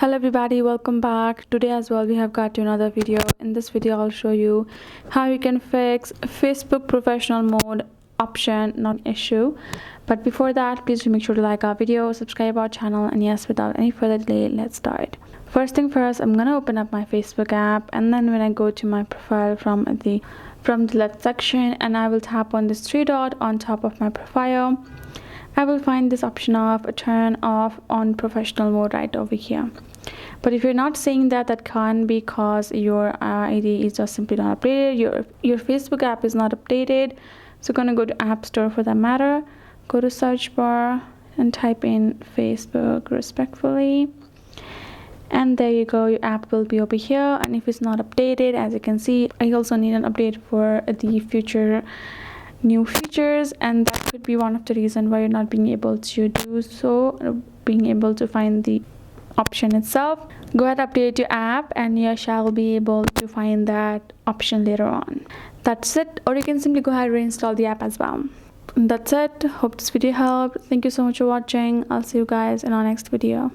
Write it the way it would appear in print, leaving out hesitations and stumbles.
Hello everybody, welcome back. Today as well we have got to another video. In this video I'll show you how you can fix Facebook professional mode option, not issue. But before that, please do make sure to like our video, subscribe our channel, and yes, without any further delay, let's start. First thing first, I'm gonna open up my Facebook app, and then when I go to my profile from the left section, and I will tap on this three dot on top of my profile, I will find this option of turn off on professional mode right over here. But if you're not seeing that, that can be because your ID is just simply not updated. Your Facebook app is not updated. So gonna go to App Store for that matter. Go to search bar and type in Facebook respectfully. And there you go, your app will be over here. And if it's not updated, as you can see, I also need an update for the future new features, and that could be one of the reasons why you're not being able to do so, being able to find the option itself. Go ahead, update your app, and you shall be able to find that option later on. That's it. Or you can simply go ahead and reinstall the app as well. And that's it. Hope this video helped. Thank you so much for watching. I'll see you guys in our next video.